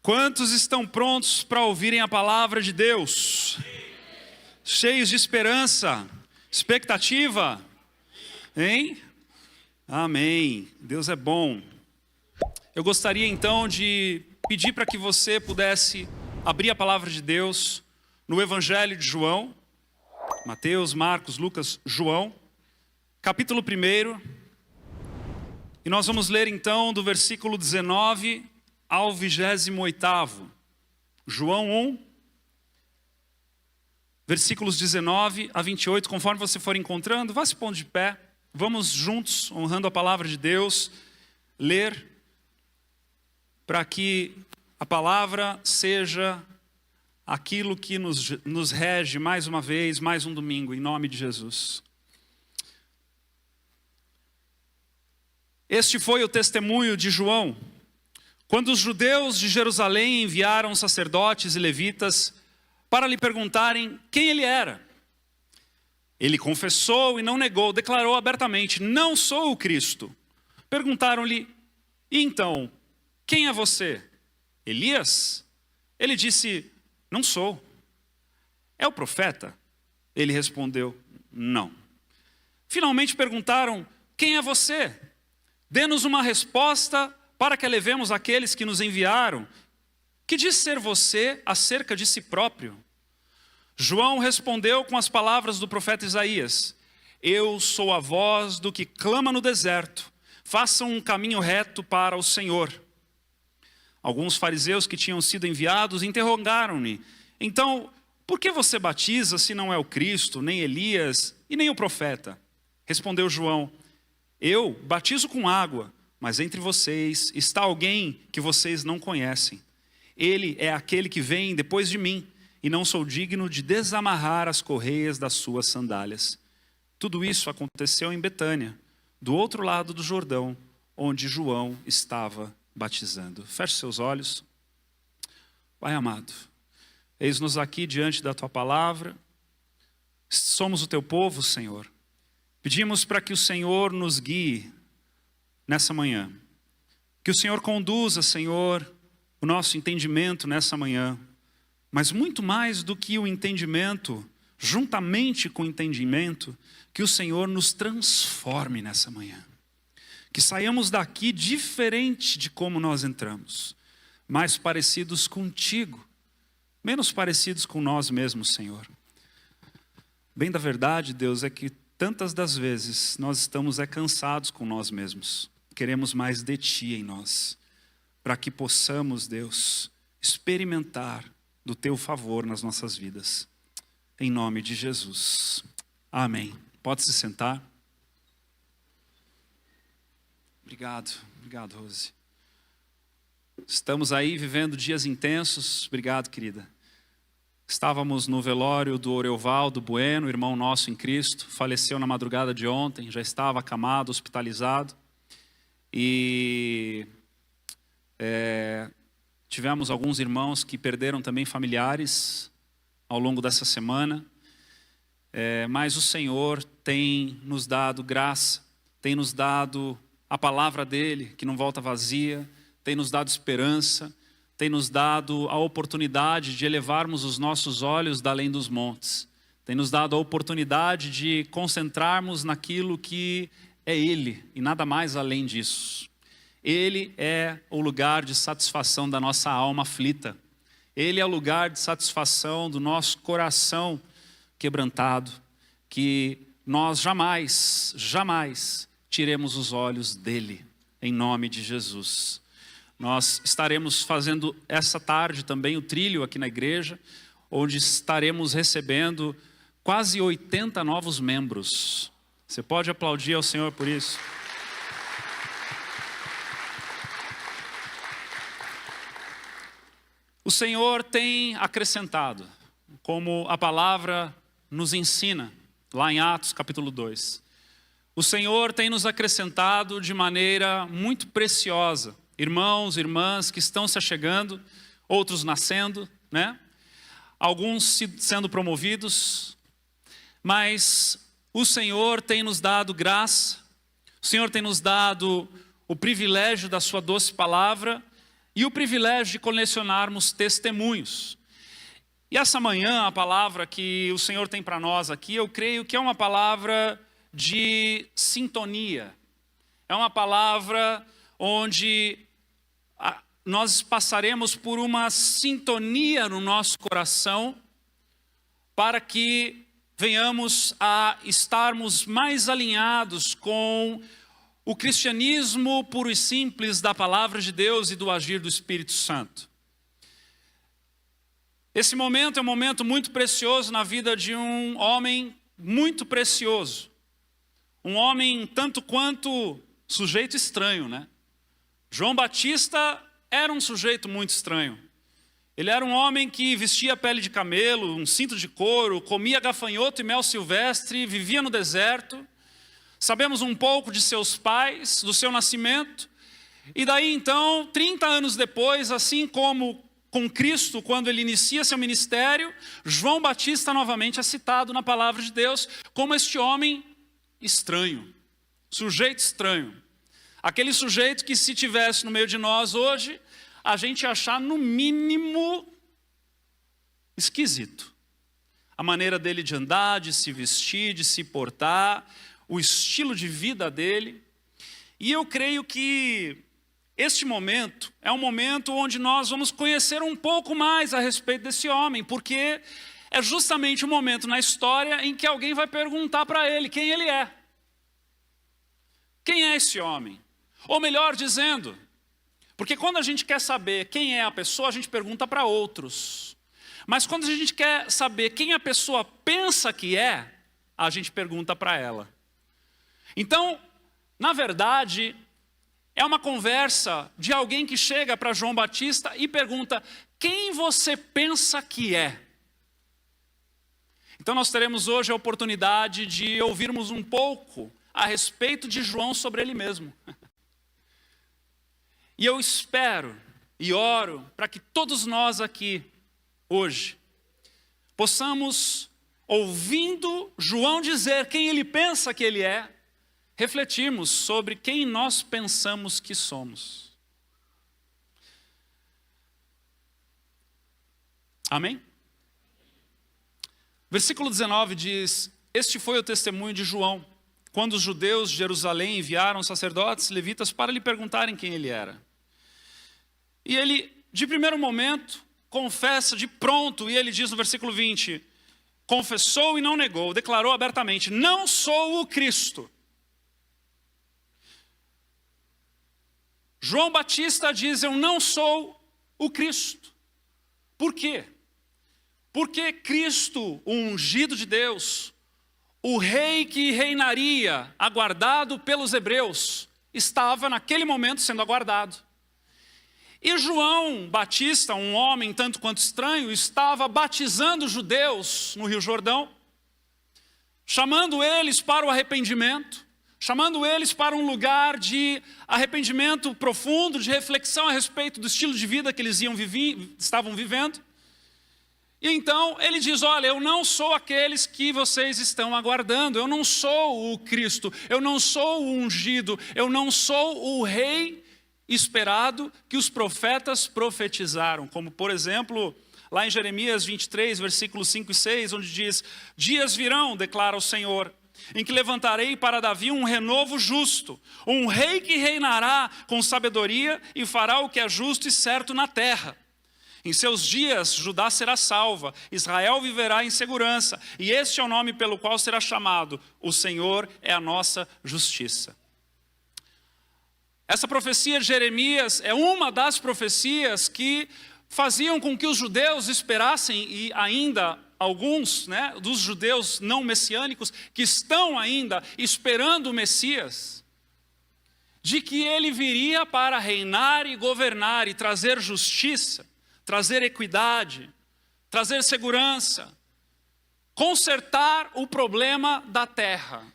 Quantos estão prontos para ouvirem a palavra de Deus? Cheios de esperança, expectativa, hein? Amém. Deus é bom. Eu gostaria então de pedir para que você pudesse abrir a palavra de Deus no Evangelho de João, Mateus, Marcos, Lucas, João, capítulo 1. E nós vamos ler então do versículo 19 ao 28º. João 1, versículos 19 a 28. Conforme você for encontrando, vá se pondo de pé. Vamos juntos, honrando a palavra de Deus, ler para que a palavra seja aquilo que nos rege mais uma vez, mais um domingo, em nome de Jesus. Este foi o testemunho de João, quando os judeus de Jerusalém enviaram sacerdotes e levitas para lhe perguntarem quem ele era. Ele confessou e não negou, declarou abertamente: não sou o Cristo. Perguntaram-lhe: e então, quem é você? Elias? Ele disse: não sou. É o profeta? Ele respondeu: não. Finalmente perguntaram: quem é você? Dê-nos uma resposta para que levemos aqueles que nos enviaram. Que diz ser você acerca de si próprio? João respondeu com as palavras do profeta Isaías: eu sou a voz do que clama no deserto, façam um caminho reto para o Senhor. Alguns fariseus que tinham sido enviados interrogaram-me: então, por que você batiza se não é o Cristo, nem Elias e nem o profeta? Respondeu João: eu batizo com água, mas entre vocês está alguém que vocês não conhecem. Ele é aquele que vem depois de mim, e não sou digno de desamarrar as correias das suas sandálias. Tudo isso aconteceu em Betânia, do outro lado do Jordão, onde João estava batizando. Feche seus olhos. Pai amado, eis-nos aqui diante da Tua palavra. Somos o Teu povo, Senhor. Pedimos para que o Senhor nos guie nessa manhã. Que o Senhor conduza, Senhor, o nosso entendimento nessa manhã. Mas muito mais do que o entendimento, juntamente com o entendimento, que o Senhor nos transforme nessa manhã. Que saiamos daqui diferente de como nós entramos, mais parecidos contigo, menos parecidos com nós mesmos, Senhor. Bem da verdade, Deus, é que tantas das vezes nós estamos cansados com nós mesmos. Queremos mais de Ti em nós, para que possamos, Deus, experimentar do Teu favor nas nossas vidas. Em nome de Jesus. Amém. Pode se sentar. Obrigado, Rose. Estamos aí vivendo dias intensos. Obrigado, querida. Estávamos no velório do Oreuvaldo Bueno, irmão nosso em Cristo. Faleceu na madrugada de ontem, já estava acamado, hospitalizado. E tivemos alguns irmãos que perderam também familiares ao longo dessa semana. Mas o Senhor tem nos dado graça, tem nos dado a palavra dEle, que não volta vazia, tem nos dado esperança, tem nos dado a oportunidade de elevarmos os nossos olhos da além dos montes. Tem nos dado a oportunidade de concentrarmos naquilo que é Ele e nada mais além disso. Ele é o lugar de satisfação da nossa alma aflita. Ele é o lugar de satisfação do nosso coração quebrantado, que nós jamais, jamais tiremos os olhos dele, em nome de Jesus. Nós estaremos fazendo essa tarde também o trilho aqui na igreja, onde estaremos recebendo quase 80 novos membros. Você pode aplaudir ao Senhor por isso? O Senhor tem acrescentado, como a palavra nos ensina, lá em Atos capítulo 2. O Senhor tem nos acrescentado de maneira muito preciosa. Irmãos, irmãs que estão se achegando, outros nascendo, né? Alguns sendo promovidos, mas o Senhor tem nos dado graça, o Senhor tem nos dado o privilégio da sua doce palavra e o privilégio de colecionarmos testemunhos. E essa manhã, a palavra que o Senhor tem para nós aqui, eu creio que é uma palavra de sintonia. É uma palavra onde nós passaremos por uma sintonia no nosso coração para que venhamos a estarmos mais alinhados com o cristianismo puro e simples da palavra de Deus e do agir do Espírito Santo. Esse momento é um momento muito precioso na vida de um homem muito precioso. Um homem tanto quanto sujeito estranho, né? João Batista era um sujeito muito estranho. Ele era um homem que vestia pele de camelo, um cinto de couro, comia gafanhoto e mel silvestre, vivia no deserto. Sabemos um pouco de seus pais, do seu nascimento. E daí então, 30 anos depois, assim como com Cristo, quando ele inicia seu ministério, João Batista novamente é citado na palavra de Deus como este homem estranho, sujeito estranho. Aquele sujeito que, se tivesse no meio de nós hoje, a gente ia achar no mínimo esquisito. A maneira dele de andar, de se vestir, de se portar, o estilo de vida dele. E eu creio que este momento é um momento onde nós vamos conhecer um pouco mais a respeito desse homem, porque é justamente o momento na história em que alguém vai perguntar para ele quem ele é. Quem é esse homem? Ou melhor dizendo, porque quando a gente quer saber quem é a pessoa, a gente pergunta para outros. Mas quando a gente quer saber quem a pessoa pensa que é, a gente pergunta para ela. Então, na verdade, é uma conversa de alguém que chega para João Batista e pergunta: quem você pensa que é? Então nós teremos hoje a oportunidade de ouvirmos um pouco a respeito de João sobre ele mesmo. E eu espero e oro para que todos nós aqui, hoje, possamos, ouvindo João dizer quem ele pensa que ele é, refletirmos sobre quem nós pensamos que somos. Amém? Versículo 19 diz: este foi o testemunho de João, quando os judeus de Jerusalém enviaram sacerdotes levitas para lhe perguntarem quem ele era. E ele, de primeiro momento, confessa de pronto, e ele diz no versículo 20, confessou e não negou, declarou abertamente: não sou o Cristo. João Batista diz: eu não sou o Cristo. Por quê? Porque Cristo, o ungido de Deus, o rei que reinaria, aguardado pelos hebreus, estava naquele momento sendo aguardado. E João Batista, um homem tanto quanto estranho, estava batizando os judeus no Rio Jordão, chamando eles para o arrependimento, chamando eles para um lugar de arrependimento profundo, de reflexão a respeito do estilo de vida que eles estavam vivendo. E então ele diz: olha, eu não sou aqueles que vocês estão aguardando, eu não sou o Cristo, eu não sou o ungido, eu não sou o rei esperado que os profetas profetizaram, como por exemplo, lá em Jeremias 23, versículos 5 e 6, onde diz: dias virão, declara o Senhor, em que levantarei para Davi um renovo justo, um rei que reinará com sabedoria e fará o que é justo e certo na terra. Em seus dias Judá será salva, Israel viverá em segurança, e este é o nome pelo qual será chamado: o Senhor é a nossa justiça. Essa profecia de Jeremias é uma das profecias que faziam com que os judeus esperassem, e ainda alguns, dos judeus não messiânicos, que estão ainda esperando o Messias, de que ele viria para reinar e governar e trazer justiça, trazer equidade, trazer segurança, consertar o problema da terra.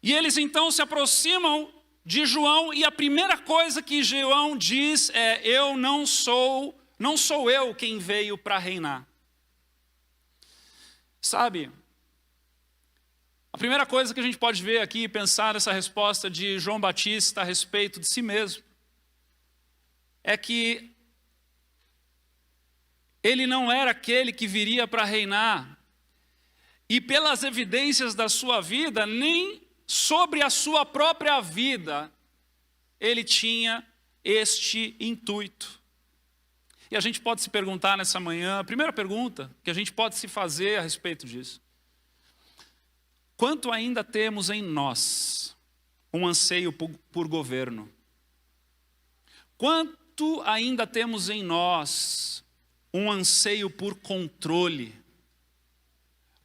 E eles então se aproximam de João, e a primeira coisa que João diz é: eu não sou eu quem veio para reinar. Sabe, a primeira coisa que a gente pode ver aqui e pensar nessa resposta de João Batista a respeito de si mesmo, é que ele não era aquele que viria para reinar. E pelas evidências da sua vida, nem sobre a sua própria vida, ele tinha este intuito. E a gente pode se perguntar nessa manhã, a primeira pergunta que a gente pode se fazer a respeito disso: quanto ainda temos em nós um anseio por governo? Quanto ainda temos em nós um anseio por controle?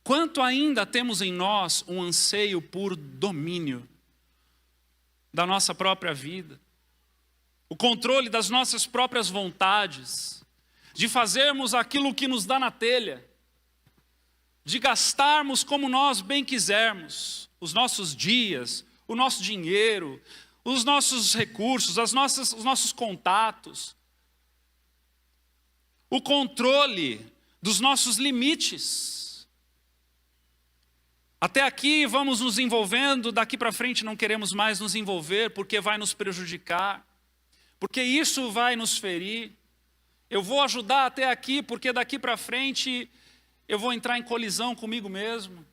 Quanto ainda temos em nós um anseio por domínio da nossa própria vida? O controle das nossas próprias vontades, de fazermos aquilo que nos dá na telha, de gastarmos como nós bem quisermos os nossos dias, o nosso dinheiro, os nossos recursos, os nossos contatos, o controle dos nossos limites. Até aqui vamos nos envolvendo, daqui para frente não queremos mais nos envolver, porque vai nos prejudicar, porque isso vai nos ferir. Eu vou ajudar até aqui, porque daqui para frente eu vou entrar em colisão comigo mesmo.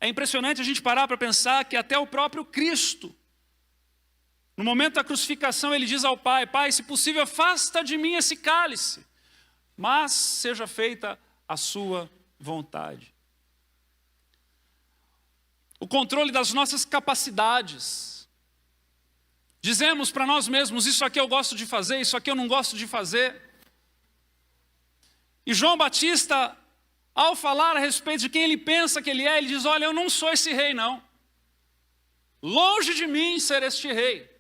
É impressionante a gente parar para pensar que até o próprio Cristo, no momento da crucificação, ele diz ao Pai: Pai, se possível, afasta de mim esse cálice, mas seja feita a sua vontade. O controle das nossas capacidades. Dizemos para nós mesmos: isso aqui eu gosto de fazer, isso aqui eu não gosto de fazer. E João Batista, ao falar a respeito de quem ele pensa que ele é, ele diz: olha, eu não sou esse rei não. Longe de mim ser este rei.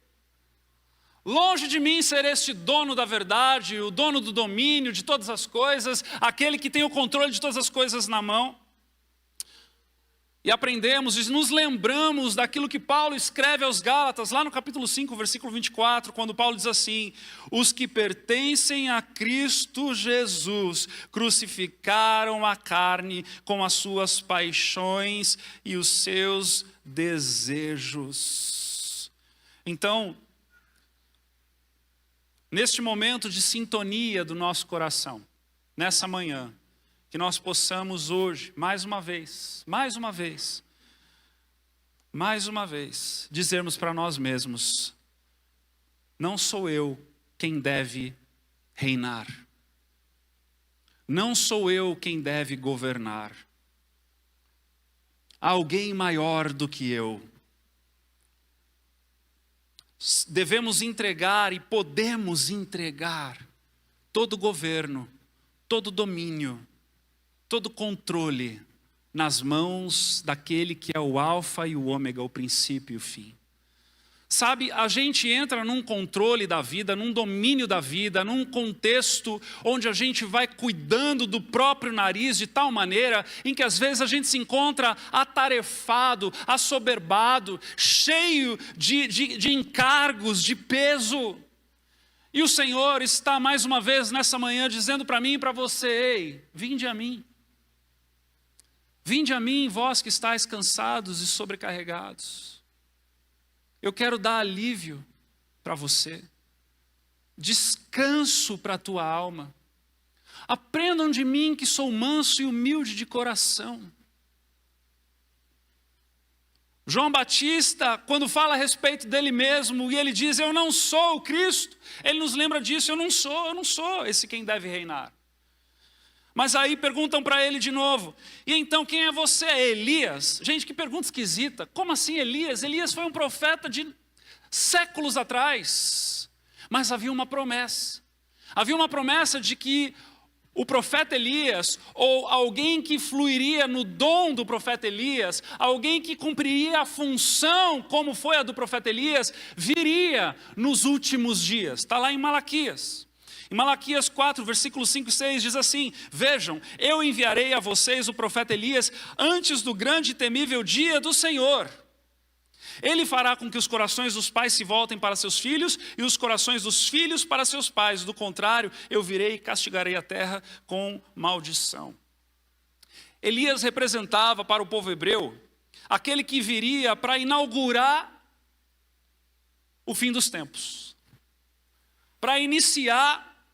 Longe de mim ser este dono da verdade, o dono do domínio de todas as coisas, aquele que tem o controle de todas as coisas na mão. E aprendemos e nos lembramos daquilo que Paulo escreve aos Gálatas, lá no capítulo 5, versículo 24, quando Paulo diz assim: os que pertencem a Cristo Jesus crucificaram a carne com as suas paixões e os seus desejos. Então, neste momento de sintonia do nosso coração, nessa manhã, que nós possamos hoje, mais uma vez, dizermos para nós mesmos: não sou eu quem deve reinar. Não sou eu quem deve governar. Há alguém maior do que eu. Devemos entregar e podemos entregar todo governo, todo domínio, todo controle nas mãos daquele que é o alfa e o ômega, o princípio e o fim. Sabe, a gente entra num controle da vida, num domínio da vida, num contexto onde a gente vai cuidando do próprio nariz de tal maneira em que às vezes a gente se encontra atarefado, assoberbado, cheio de encargos, de peso. E o Senhor está mais uma vez nessa manhã dizendo para mim e para você: ei, vinde a mim. Vinde a mim, vós que estáis cansados e sobrecarregados. Eu quero dar alívio para você. Descanso para a tua alma. Aprendam de mim que sou manso e humilde de coração. João Batista, quando fala a respeito dele mesmo, e ele diz: eu não sou o Cristo, ele nos lembra disso: eu não sou esse quem deve reinar. Mas aí perguntam para ele de novo: e então quem é você? Elias? Gente, que pergunta esquisita. Como assim Elias? Elias foi um profeta de séculos atrás. Mas havia uma promessa. Havia uma promessa de que o profeta Elias, ou alguém que fluiria no dom do profeta Elias, alguém que cumpriria a função como foi a do profeta Elias, viria nos últimos dias. Está lá em Malaquias. Em Malaquias 4, versículos 5 e 6 diz assim: vejam, eu enviarei a vocês o profeta Elias antes do grande e temível dia do Senhor. Ele fará com que os corações dos pais se voltem para seus filhos e os corações dos filhos para seus pais. Do contrário, eu virei e castigarei a terra com maldição. Elias representava para o povo hebreu aquele que viria para inaugurar o fim dos tempos. para iniciar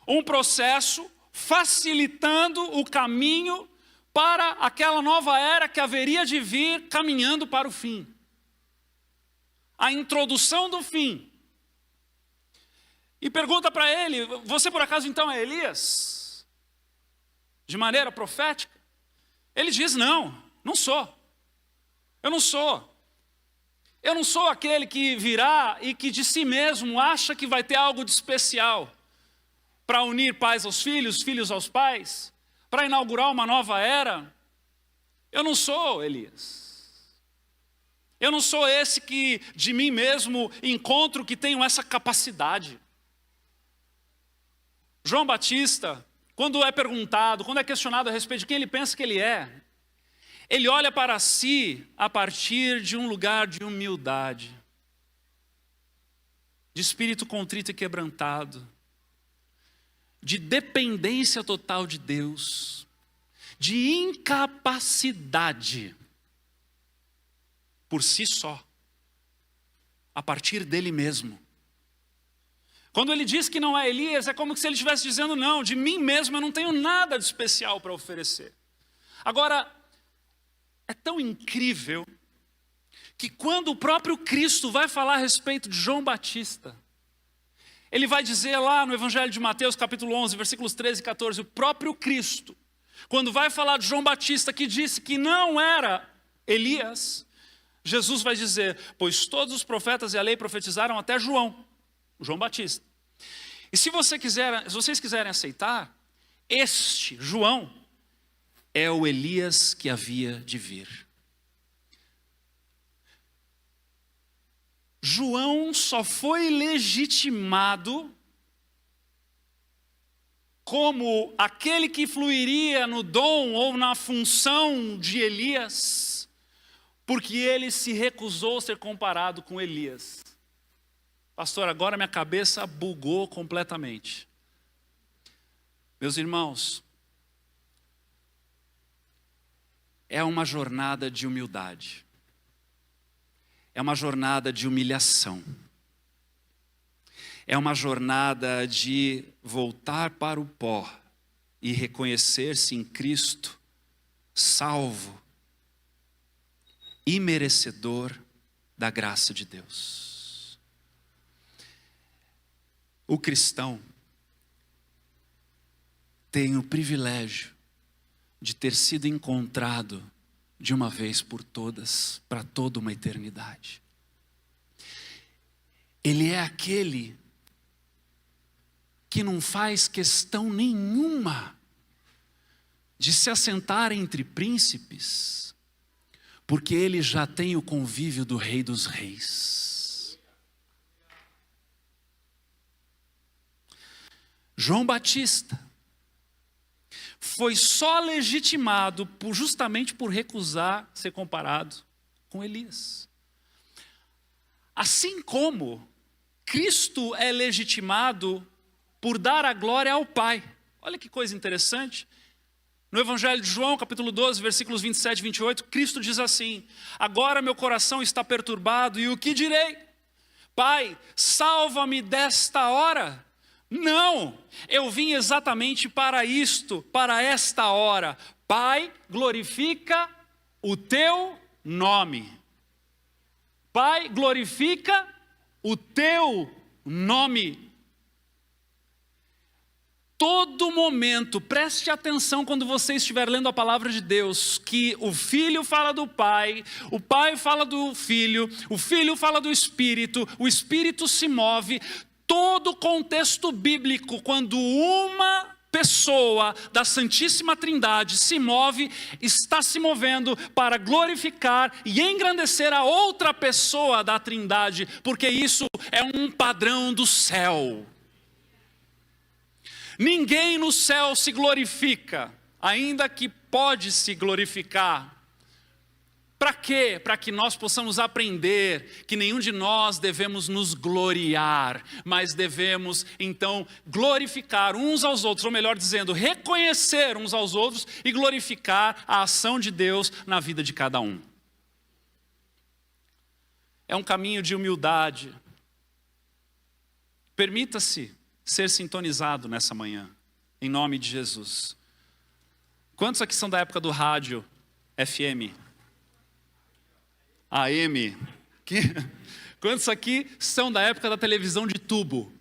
um processo facilitando o caminho para aquela nova era que haveria de vir caminhando para o fim. A introdução do fim. E pergunta para ele: você por acaso então é Elias? De maneira profética? Ele diz: não, não sou. Eu não sou. Eu não sou aquele que virá e que de si mesmo acha que vai ter algo de especial para unir pais aos filhos, filhos aos pais, para inaugurar uma nova era. Eu não sou Elias. Eu não sou esse que de mim mesmo encontro que tenho essa capacidade. João Batista, quando é perguntado, quando é questionado a respeito de quem ele pensa que ele é, ele olha para si a partir de um lugar de humildade, de espírito contrito e quebrantado, de dependência total de Deus, de incapacidade por si só, a partir dele mesmo. Quando ele diz que não é Elias, é como se ele estivesse dizendo: não, de mim mesmo eu não tenho nada de especial para oferecer. Agora, é tão incrível que quando o próprio Cristo vai falar a respeito de João Batista, ele vai dizer lá no Evangelho de Mateus, capítulo 11, versículos 13 e 14, o próprio Cristo, quando vai falar de João Batista, que disse que não era Elias, Jesus vai dizer: pois todos os profetas e a lei profetizaram até João Batista. E se vocês quiserem aceitar, este João é o Elias que havia de vir. João só foi legitimado como aquele que fluiria no dom ou na função de Elias, porque ele se recusou a ser comparado com Elias. Pastor, agora minha cabeça bugou completamente. Meus irmãos, é uma jornada de humildade. É uma jornada de humilhação. É uma jornada de voltar para o pó e reconhecer-se em Cristo, salvo e merecedor da graça de Deus. O cristão tem o privilégio de ter sido encontrado de uma vez por todas, para toda uma eternidade. Ele é aquele que não faz questão nenhuma de se assentar entre príncipes, porque ele já tem o convívio do Rei dos Reis. João Batista foi só legitimado justamente por recusar ser comparado com Elias. Assim como Cristo é legitimado por dar a glória ao Pai. Olha que coisa interessante. No Evangelho de João, capítulo 12, versículos 27 e 28, Cristo diz assim: agora meu coração está perturbado, e o que direi? Pai, salva-me desta hora. Não, eu vim exatamente para isto, para esta hora. Pai, glorifica o teu nome. Pai, glorifica o teu nome. Todo momento, preste atenção quando você estiver lendo a palavra de Deus, que o Filho fala do Pai, o Pai fala do Filho, o Filho fala do Espírito, o Espírito se move. Todo o contexto bíblico, quando uma pessoa da Santíssima Trindade se move, está se movendo para glorificar e engrandecer a outra pessoa da Trindade, porque isso é um padrão do céu. Ninguém no céu se glorifica, ainda que pode se glorificar. Para quê? Para que nós possamos aprender que nenhum de nós devemos nos gloriar, mas devemos então glorificar uns aos outros, ou melhor dizendo, reconhecer uns aos outros e glorificar a ação de Deus na vida de cada um. É um caminho de humildade. Permita-se ser sintonizado nessa manhã, em nome de Jesus. Quantos aqui são da época do rádio FM? AM? Quantos aqui são da época da televisão de tubo?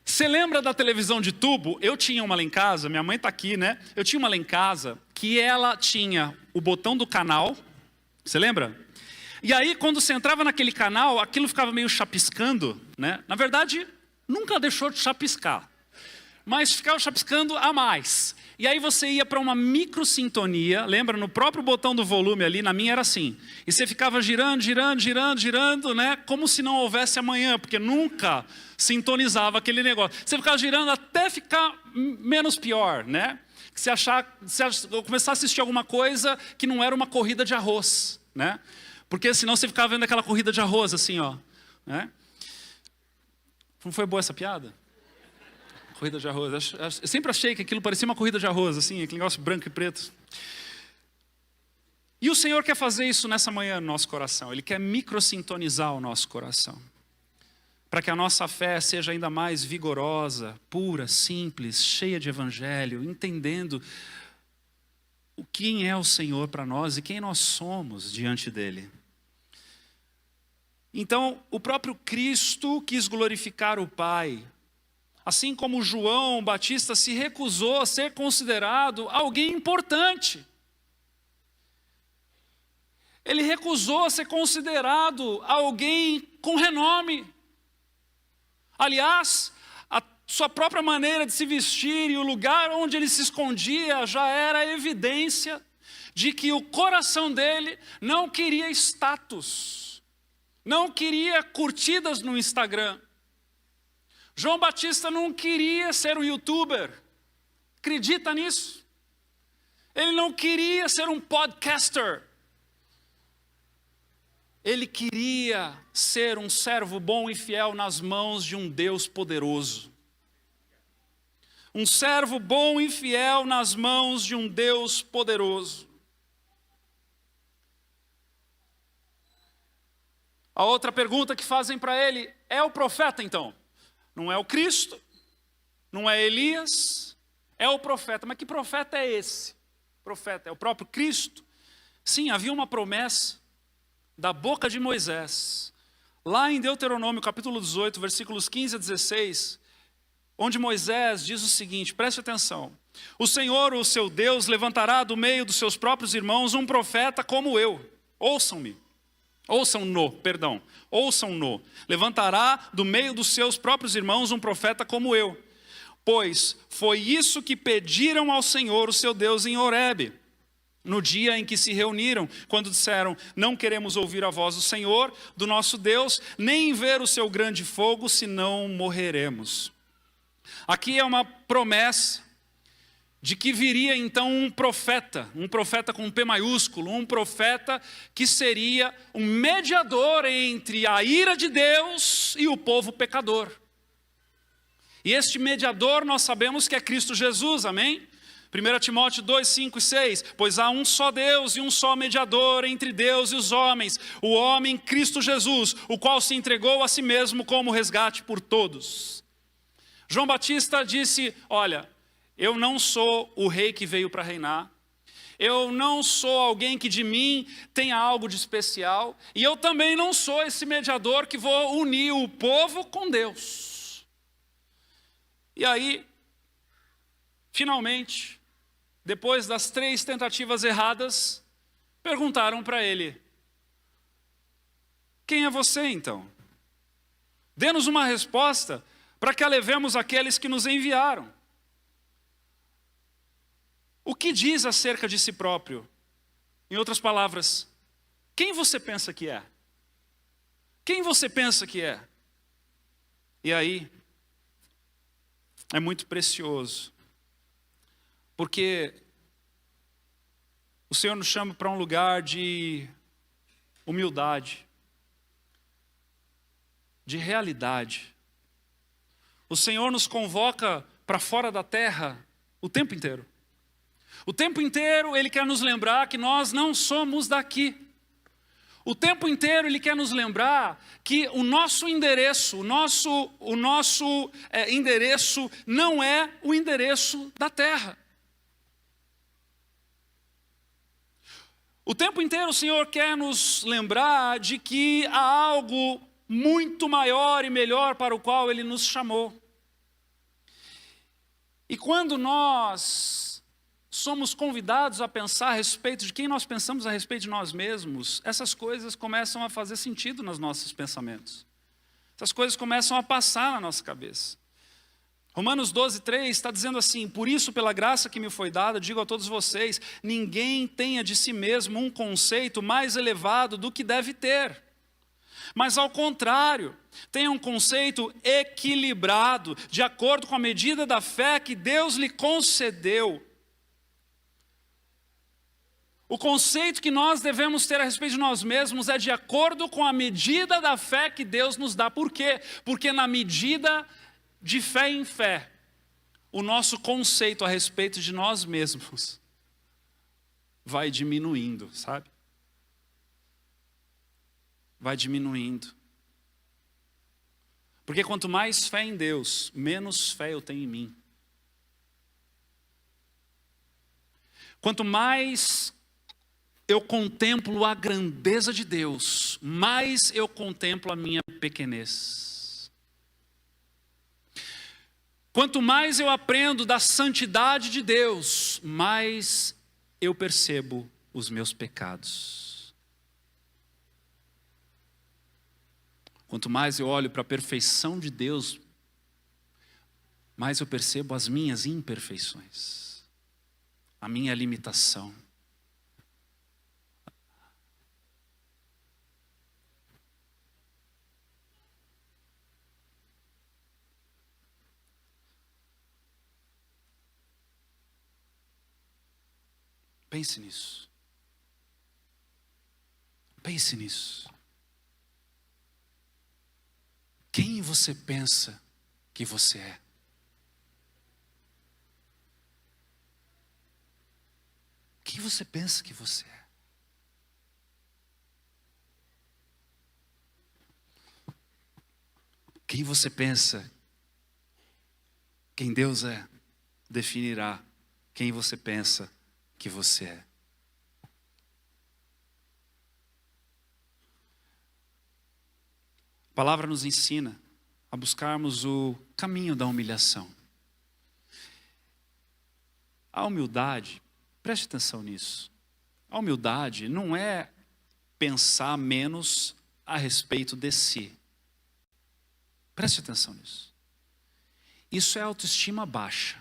Você lembra da televisão de tubo? Eu tinha uma lá em casa, minha mãe está aqui, né? Eu tinha uma lá em casa que ela tinha o botão do canal, você lembra? E aí quando você entrava naquele canal, aquilo ficava meio chapiscando, né? Na verdade, nunca deixou de chapiscar, mas ficava chapiscando a mais. E aí você ia para uma microsintonia, lembra? No próprio botão do volume ali, na minha era assim. E você ficava girando, girando, girando, girando, né? Como se não houvesse amanhã, porque nunca sintonizava aquele negócio. Você ficava girando até ficar menos pior, né? Se começar a assistir alguma coisa que não era uma corrida de arroz, né? Porque senão você ficava vendo aquela corrida de arroz assim, ó. Né? Não foi boa essa piada? Corrida de arroz. Eu sempre achei que aquilo parecia uma corrida de arroz, assim, aquele negócio branco e preto. E o Senhor quer fazer isso nessa manhã no nosso coração. Ele quer microsintonizar o nosso coração. Para que a nossa fé seja ainda mais vigorosa, pura, simples, cheia de evangelho, entendendo quem é o Senhor para nós e quem nós somos diante dele. Então, o próprio Cristo quis glorificar o Pai. Assim como João Batista se recusou a ser considerado alguém importante. Ele recusou a ser considerado alguém com renome. Aliás, a sua própria maneira de se vestir e o lugar onde ele se escondia já era evidência de que o coração dele não queria status, não queria curtidas no Instagram. João Batista não queria ser um youtuber, acredita nisso? Ele não queria ser um podcaster. Ele queria ser um servo bom e fiel nas mãos de um Deus poderoso. Um servo bom e fiel nas mãos de um Deus poderoso. A outra pergunta que fazem para ele, é o profeta então? Não é o Cristo, não é Elias, é o profeta. Mas que profeta é esse? Profeta é o próprio Cristo? Sim, havia uma promessa da boca de Moisés, lá em Deuteronômio capítulo 18, versículos 15 a 16, onde Moisés diz o seguinte, preste atenção: o Senhor, o seu Deus, levantará do meio dos seus próprios irmãos um profeta como eu. Ouçam-me. Ouçam-no. Levantará do meio dos seus próprios irmãos um profeta como eu. Pois foi isso que pediram ao Senhor, o seu Deus, em Horebe, no dia em que se reuniram, quando disseram: não queremos ouvir a voz do Senhor, do nosso Deus, nem ver o seu grande fogo, senão morreremos. Aqui é uma promessa de que viria então um profeta com um P maiúsculo, um profeta que seria um mediador entre a ira de Deus e o povo pecador. E este mediador nós sabemos que é Cristo Jesus, amém? 1 Timóteo 2, 5 e 6, pois há um só Deus e um só mediador entre Deus e os homens, o homem Cristo Jesus, o qual se entregou a si mesmo como resgate por todos. João Batista disse: olha, eu não sou o rei que veio para reinar, eu não sou alguém que de mim tenha algo de especial, e eu também não sou esse mediador que vou unir o povo com Deus. E aí, finalmente, depois das 3 tentativas erradas, perguntaram para ele: quem é você então? Dê-nos uma resposta para que alevemos aqueles que nos enviaram. O que diz acerca de si próprio? Em outras palavras, quem você pensa que é? Quem você pensa que é? E aí, é muito precioso, porque o Senhor nos chama para um lugar de humildade, de realidade. O Senhor nos convoca para fora da terra o tempo inteiro. O tempo inteiro Ele quer nos lembrar que nós não somos daqui. O tempo inteiro Ele quer nos lembrar que o nosso endereço, o nosso endereço não é o endereço da terra. O tempo inteiro o Senhor quer nos lembrar de que há algo muito maior e melhor para o qual Ele nos chamou. E quando nós somos convidados a pensar a respeito de quem nós pensamos a respeito de nós mesmos, essas coisas começam a fazer sentido nos nossos pensamentos. Essas coisas começam a passar na nossa cabeça. Romanos 12:3 está dizendo assim: por isso, pela graça que me foi dada, digo a todos vocês, ninguém tenha de si mesmo um conceito mais elevado do que deve ter. Mas ao contrário, tenha um conceito equilibrado, de acordo com a medida da fé que Deus lhe concedeu. O conceito que nós devemos ter a respeito de nós mesmos é de acordo com a medida da fé que Deus nos dá. Por quê? Porque na medida de fé em fé, o nosso conceito a respeito de nós mesmos vai diminuindo, sabe? Vai diminuindo. Porque quanto mais fé em Deus, menos fé eu tenho em mim. Quanto mais eu contemplo a grandeza de Deus, mais eu contemplo a minha pequenez. Quanto mais eu aprendo da santidade de Deus, mais eu percebo os meus pecados. Quanto mais eu olho para a perfeição de Deus, mais eu percebo as minhas imperfeições, a minha limitação. Pense nisso. Pense nisso. Quem você pensa que você é? Quem você pensa que você é? Quem você pensa, quem Deus é, definirá quem você pensa que você é. A palavra nos ensina a buscarmos o caminho da humilhação. A humildade, preste atenção nisso. A humildade não é pensar menos a respeito de si. Preste atenção nisso. Isso é autoestima baixa.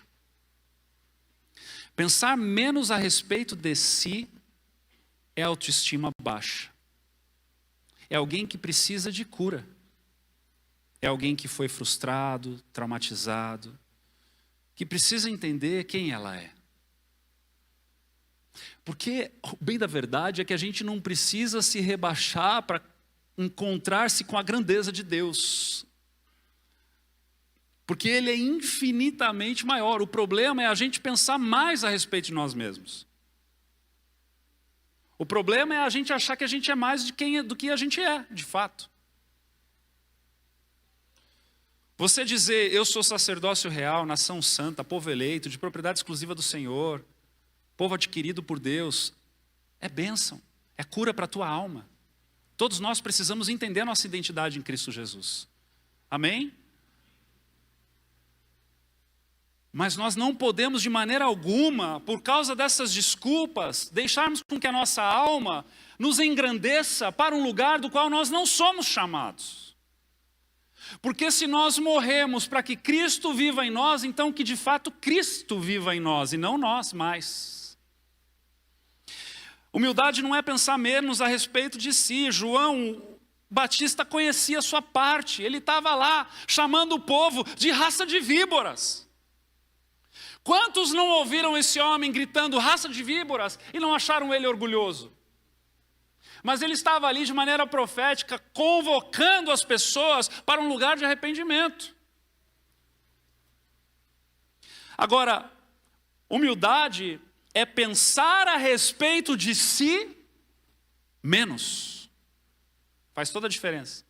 Pensar menos a respeito de si é autoestima baixa. É alguém que precisa de cura. É alguém que foi frustrado, traumatizado, que precisa entender quem ela é. Porque o bem da verdade é que a gente não precisa se rebaixar para encontrar-se com a grandeza de Deus. Porque Ele é infinitamente maior. O problema é a gente pensar mais a respeito de nós mesmos. O problema é a gente achar que a gente é mais do que a gente é, de fato. Você dizer, eu sou sacerdócio real, nação santa, povo eleito, de propriedade exclusiva do Senhor, povo adquirido por Deus, é bênção, é cura para a tua alma. Todos nós precisamos entender a nossa identidade em Cristo Jesus. Amém? Mas nós não podemos de maneira alguma, por causa dessas desculpas, deixarmos com que a nossa alma nos engrandeça para um lugar do qual nós não somos chamados. Porque se nós morremos para que Cristo viva em nós, então que de fato Cristo viva em nós e não nós mais. Humildade não é pensar menos a respeito de si. João Batista conhecia a sua parte, ele estava lá chamando o povo de raça de víboras. Quantos não ouviram esse homem gritando raça de víboras e não acharam ele orgulhoso? Mas ele estava ali de maneira profética, convocando as pessoas para um lugar de arrependimento. Agora, humildade é pensar a respeito de si menos. Faz toda a diferença.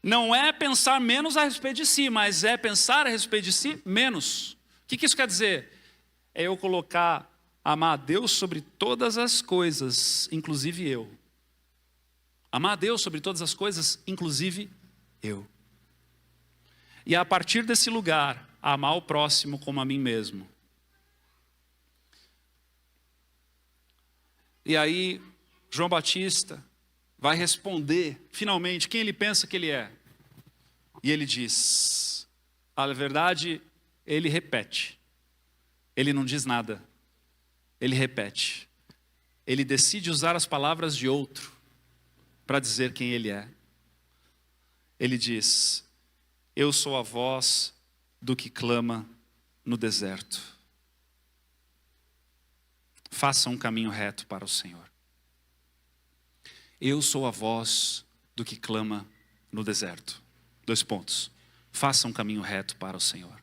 Não é pensar menos a respeito de si, mas é pensar a respeito de si menos. O que isso quer dizer? É eu amar a Deus sobre todas as coisas, inclusive eu. Amar a Deus sobre todas as coisas, inclusive eu. E a partir desse lugar, amar o próximo como a mim mesmo. E aí, João Batista vai responder, finalmente, quem ele pensa que ele é. E ele diz, a verdade, ele repete. Ele não diz nada. Ele repete. Ele decide usar as palavras de outro para dizer quem ele é. Ele diz, eu sou a voz do que clama no deserto. Faça um caminho reto para o Senhor. Eu sou a voz do que clama no deserto. 2 pontos. Faça um caminho reto para o Senhor.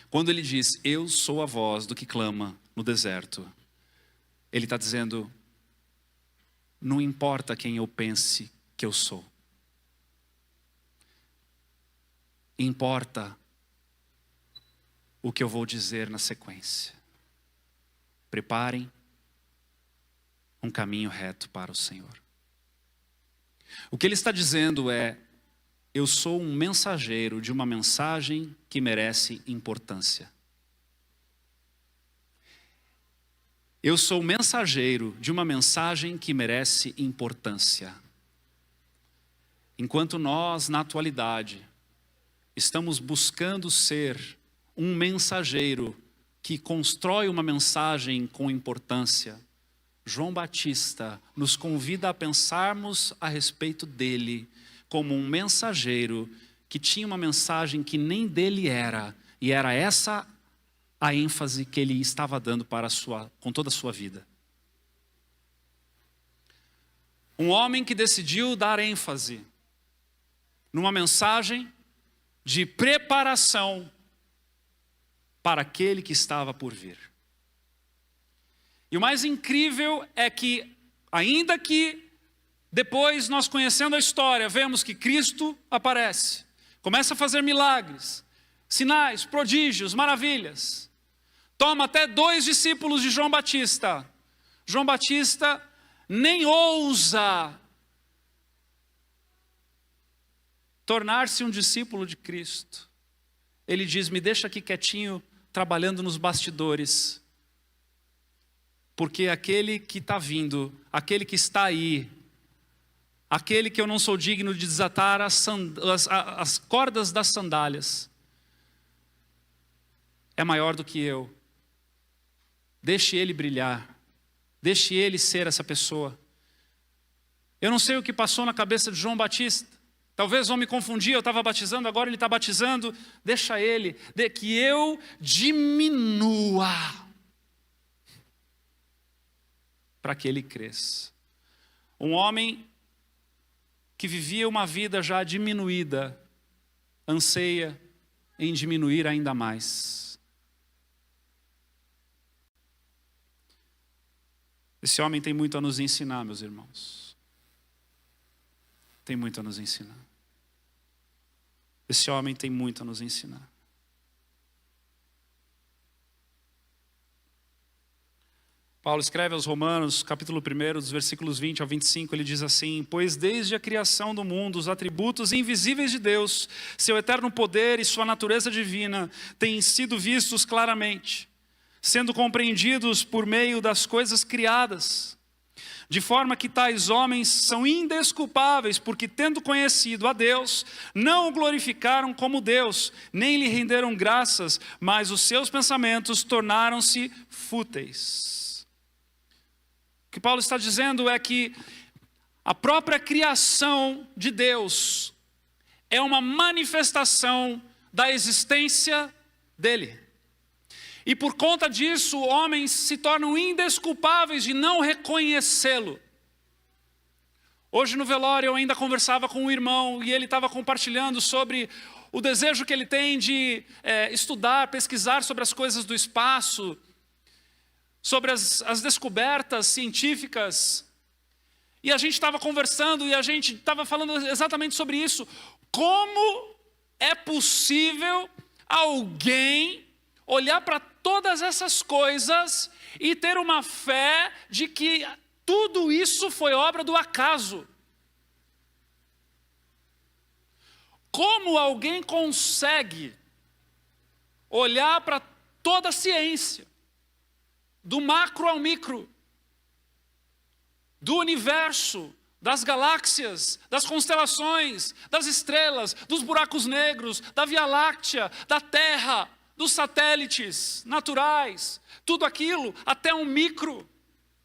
Quando ele diz, eu sou a voz do que clama no deserto, ele está dizendo, não importa quem eu pense que eu sou. Importa o que eu vou dizer na sequência. Preparem um caminho reto para o Senhor. O que ele está dizendo é, eu sou um mensageiro de uma mensagem que merece importância. Eu sou mensageiro de uma mensagem que merece importância. Enquanto nós, na atualidade, estamos buscando ser um mensageiro que constrói uma mensagem com importância, João Batista nos convida a pensarmos a respeito dele como um mensageiro que tinha uma mensagem que nem dele era, e era essa a ênfase que ele estava dando com toda a sua vida. Um homem que decidiu dar ênfase numa mensagem de preparação para aquele que estava por vir. E o mais incrível é que, ainda que depois nós conhecendo a história, vemos que Cristo aparece, começa a fazer milagres, sinais, prodígios, maravilhas. Toma até 2 discípulos de João Batista. João Batista nem ousa tornar-se um discípulo de Cristo. Ele diz, me deixa aqui quietinho, trabalhando nos bastidores. Porque aquele que está vindo, aquele que está aí, aquele que eu não sou digno de desatar as cordas das sandálias, é maior do que eu. Deixe ele brilhar, deixe ele ser essa pessoa. Eu não sei o que passou na cabeça de João Batista. Talvez vão me confundir, eu estava batizando, agora ele está batizando. Deixa ele, que eu diminua, para que ele cresça. Um homem que vivia uma vida já diminuída, anseia em diminuir ainda mais. Esse homem tem muito a nos ensinar, meus irmãos. Tem muito a nos ensinar. Esse homem tem muito a nos ensinar. Paulo escreve aos Romanos, capítulo 1, dos versículos 20 ao 25, ele diz assim, pois desde a criação do mundo, os atributos invisíveis de Deus, seu eterno poder e sua natureza divina, têm sido vistos claramente, sendo compreendidos por meio das coisas criadas, de forma que tais homens são indesculpáveis, porque tendo conhecido a Deus, não o glorificaram como Deus, nem lhe renderam graças, mas os seus pensamentos tornaram-se fúteis. O que Paulo está dizendo é que a própria criação de Deus é uma manifestação da existência dele. E por conta disso, homens se tornam indesculpáveis de não reconhecê-lo. Hoje no velório eu ainda conversava com um irmão e ele estava compartilhando sobre o desejo que ele tem de estudar, pesquisar sobre as coisas do espaço, sobre as descobertas científicas. E a gente estava conversando e a gente estava falando exatamente sobre isso. Como é possível alguém olhar para todas essas coisas e ter uma fé de que tudo isso foi obra do acaso? Como alguém consegue olhar para toda a ciência, do macro ao micro, do universo, das galáxias, das constelações, das estrelas, dos buracos negros, da Via Láctea, da Terra, dos satélites naturais, tudo aquilo, até um micro,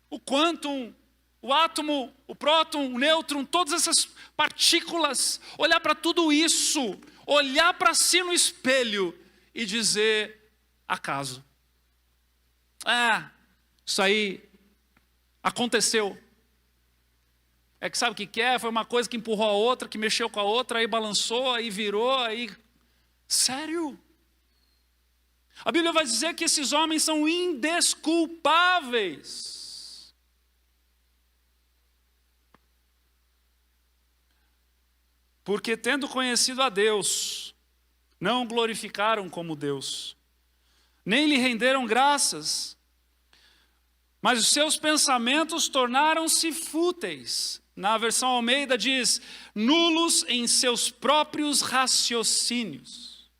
o quântum, o átomo, o próton, o nêutron, todas essas partículas, olhar para tudo isso, olhar para si no espelho e dizer, acaso. Isso aí aconteceu. É que sabe o que é? Foi uma coisa que empurrou a outra, que mexeu com a outra, aí balançou, aí virou, aí... Sério? A Bíblia vai dizer que esses homens são indesculpáveis. Porque tendo conhecido a Deus, não o glorificaram como Deus, nem lhe renderam graças, mas os seus pensamentos tornaram-se fúteis. Na versão Almeida diz, nulos em seus próprios raciocínios.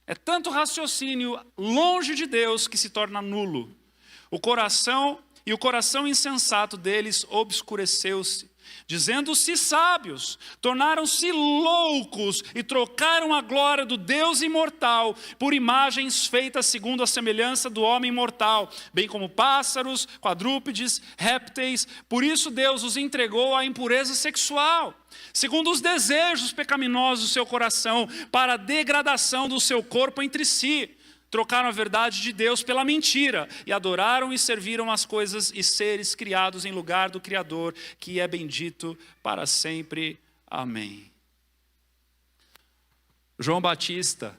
É tanto raciocínio longe de Deus que se torna nulo. O coração insensato deles obscureceu-se. Dizendo-se sábios, tornaram-se loucos e trocaram a glória do Deus imortal por imagens feitas segundo a semelhança do homem mortal, bem como pássaros, quadrúpedes, répteis. Por isso Deus os entregou à impureza sexual, segundo os desejos pecaminosos do seu coração, para a degradação do seu corpo entre si. Trocaram a verdade de Deus pela mentira e adoraram e serviram as coisas e seres criados em lugar do Criador, que é bendito para sempre. Amém. João Batista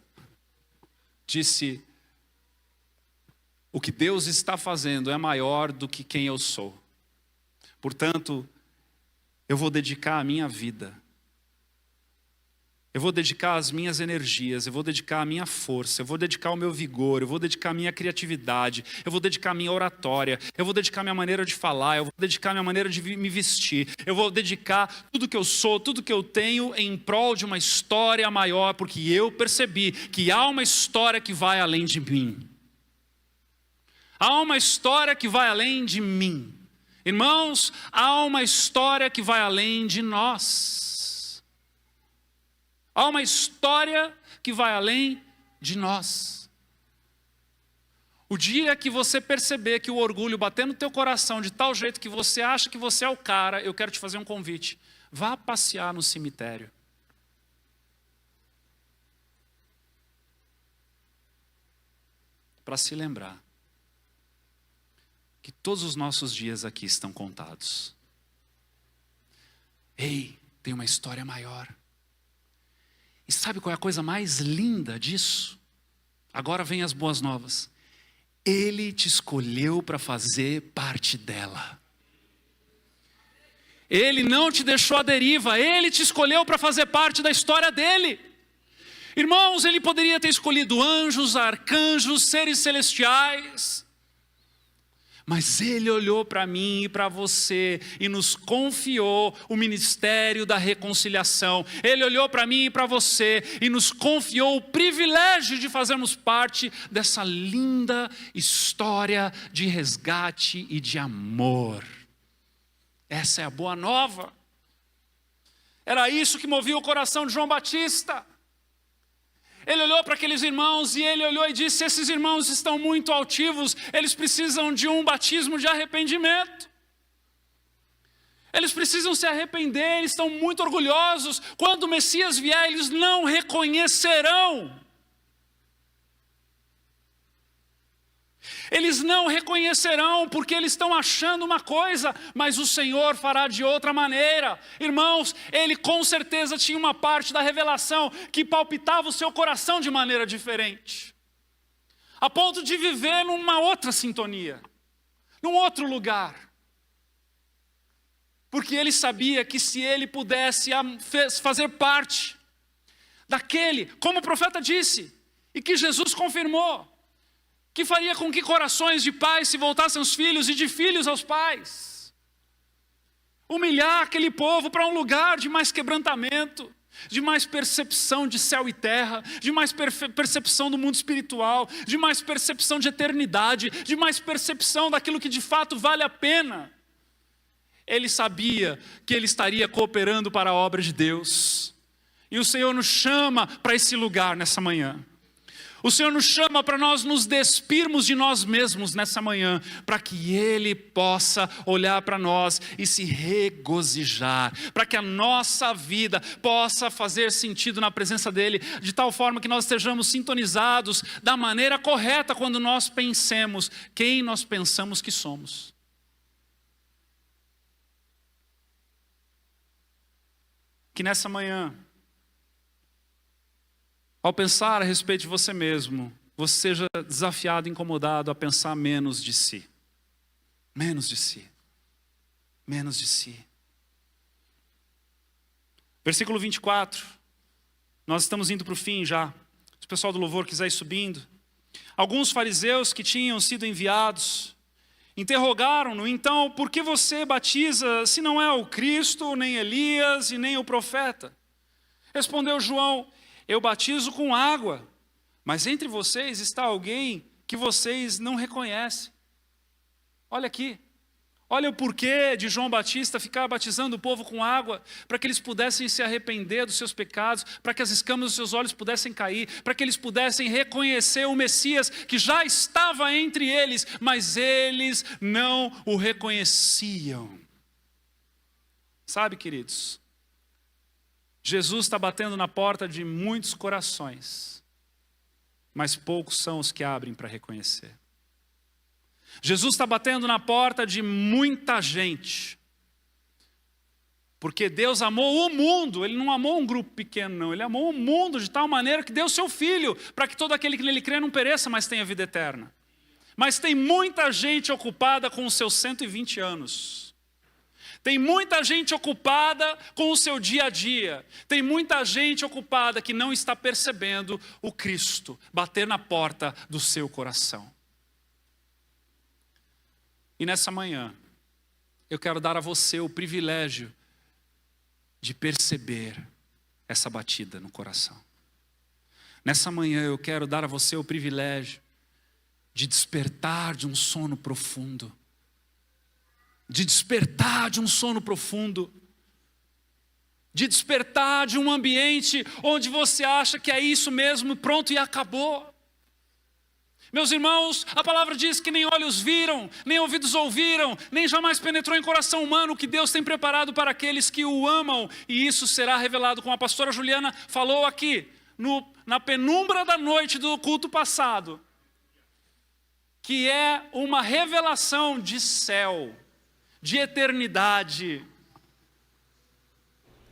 disse, o que Deus está fazendo é maior do que quem eu sou. Portanto, eu vou dedicar a minha vida. Eu vou dedicar as minhas energias, eu vou dedicar a minha força, eu vou dedicar o meu vigor, eu vou dedicar a minha criatividade, eu vou dedicar a minha oratória, eu vou dedicar a minha maneira de falar, eu vou dedicar a minha maneira de me vestir, eu vou dedicar tudo que eu sou, tudo que eu tenho em prol de uma história maior, porque eu percebi que há uma história que vai além de mim. Há uma história que vai além de mim. Irmãos, há uma história que vai além de nós. Há uma história que vai além de nós. O dia que você perceber que o orgulho bater no teu coração de tal jeito que você acha que você é o cara, eu quero te fazer um convite. Vá passear no cemitério. Para se lembrar que todos os nossos dias aqui estão contados. Ei, tem uma história maior. E sabe qual é a coisa mais linda disso? Agora vem as boas novas. Ele te escolheu para fazer parte dela. Ele não te deixou à deriva, Ele te escolheu para fazer parte da história dele. Irmãos, Ele poderia ter escolhido anjos, arcanjos, seres celestiais. Mas Ele olhou para mim e para você e nos confiou o ministério da reconciliação. Ele olhou para mim e para você e nos confiou o privilégio de fazermos parte dessa linda história de resgate e de amor. Essa é a boa nova. Era isso que movia o coração de João Batista. Ele olhou para aqueles irmãos e ele olhou e disse, esses irmãos estão muito altivos, eles precisam de um batismo de arrependimento. Eles precisam se arrepender, eles estão muito orgulhosos. Quando o Messias vier, eles não reconhecerão. Eles não reconhecerão porque eles estão achando uma coisa, mas o Senhor fará de outra maneira. Irmãos, Ele com certeza tinha uma parte da revelação que palpitava o seu coração de maneira diferente. A ponto de viver numa outra sintonia, num outro lugar. porque ele sabia que se ele pudesse fazer parte daquele, como o profeta disse, e que Jesus confirmou, que faria com que corações de pais se voltassem aos filhos e de filhos aos pais. Humilhar aquele povo para um lugar de mais quebrantamento, de mais percepção de céu e terra, de mais percepção do mundo espiritual, de mais percepção de eternidade, de mais percepção daquilo que de fato vale a pena. Ele sabia que ele estaria cooperando para a obra de Deus. E o Senhor nos chama para esse lugar nessa manhã. O Senhor nos chama para nós nos despirmos de nós mesmos nessa manhã, para que Ele possa olhar para nós e se regozijar, para que a nossa vida possa fazer sentido na presença dEle, de tal forma que nós estejamos sintonizados da maneira correta quando nós pensemos quem nós pensamos que somos. Que nessa manhã, ao pensar a respeito de você mesmo, você seja desafiado, incomodado a pensar menos de si. Menos de si. Menos de si. Versículo 24. Nós estamos indo para o fim já. Se o pessoal do louvor quiser ir subindo. Alguns fariseus que tinham sido enviados interrogaram-no: então, por que você batiza se não é o Cristo, nem Elias e nem o profeta? Respondeu João: eu batizo com água, mas entre vocês está alguém que vocês não reconhecem. Olha aqui, olha o porquê de João Batista ficar batizando o povo com água, para que eles pudessem se arrepender dos seus pecados, para que as escamas dos seus olhos pudessem cair, para que eles pudessem reconhecer o Messias que já estava entre eles, mas eles não o reconheciam. Sabe, queridos, Jesus está batendo na porta de muitos corações, mas poucos são os que abrem para reconhecer. Jesus está batendo na porta de muita gente, porque Deus amou o mundo. Ele não amou um grupo pequeno, não. Ele amou o mundo de tal maneira que deu seu Filho, para que todo aquele que nele crê não pereça, mas tenha vida eterna. Mas tem muita gente ocupada com os seus 120 anos. Tem muita gente ocupada com o seu dia a dia. Tem muita gente ocupada que não está percebendo o Cristo bater na porta do seu coração. E nessa manhã, eu quero dar a você o privilégio de perceber essa batida no coração. Nessa manhã, eu quero dar a você o privilégio de despertar de um sono profundo. De despertar de um sono profundo, de despertar de um ambiente onde você acha que é isso mesmo, pronto e acabou. Meus irmãos, a palavra diz que nem olhos viram, nem ouvidos ouviram, nem jamais penetrou em coração humano o que Deus tem preparado para aqueles que o amam, e isso será revelado, como a pastora Juliana falou aqui, na penumbra da noite do culto passado, que é uma revelação de céu, de eternidade.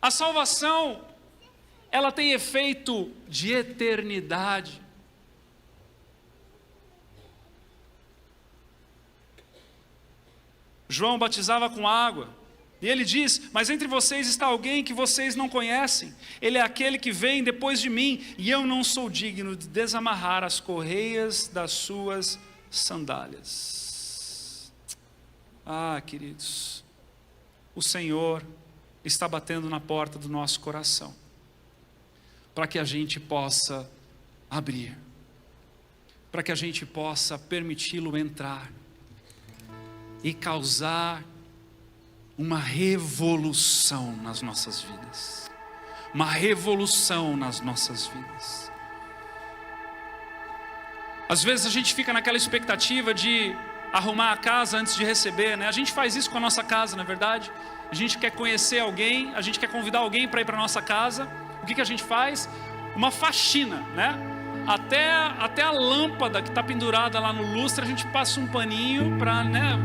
A salvação, ela tem efeito de eternidade. João batizava com água, e ele diz: mas entre vocês está alguém que vocês não conhecem. Ele é aquele que vem depois de mim, e eu não sou digno de desamarrar as correias das suas sandálias. Ah, queridos, o Senhor está batendo na porta do nosso coração, para que a gente possa abrir, para que a gente possa permiti-lo entrar e causar uma revolução nas nossas vidas. Uma revolução nas nossas vidas. Às vezes a gente fica naquela expectativa de arrumar a casa antes de receber, né? A gente faz isso com a nossa casa, não é verdade? A gente quer conhecer alguém, a gente quer convidar alguém para ir para a nossa casa. O que a gente faz? Uma faxina, né? Até a lâmpada que está pendurada lá no lustre, a gente passa um paninho para, né,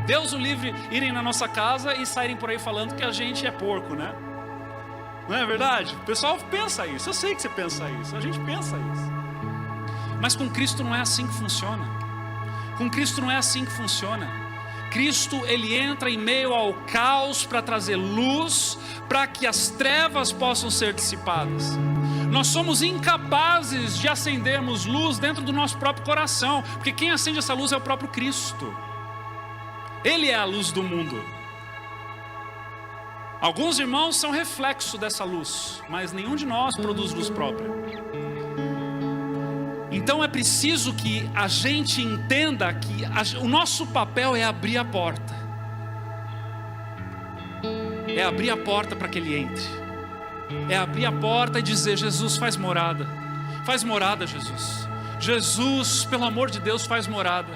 Deus o livre, irem na nossa casa e saírem por aí falando que a gente é porco, né? Não é verdade? O pessoal pensa isso, eu sei que você pensa isso, a gente pensa isso. Mas com Cristo não é assim que funciona. Com Cristo não é assim que funciona. Cristo, ele entra em meio ao caos para trazer luz, para que as trevas possam ser dissipadas. Nós somos incapazes de acendermos luz dentro do nosso próprio coração, porque quem acende essa luz é o próprio Cristo. Ele é a luz do mundo. Alguns irmãos são reflexo dessa luz, mas nenhum de nós produz luz própria. Então é preciso que a gente entenda que o nosso papel é abrir a porta. É abrir a porta para que Ele entre. É abrir a porta e dizer: Jesus, faz morada. Faz morada, Jesus. Jesus, pelo amor de Deus, faz morada.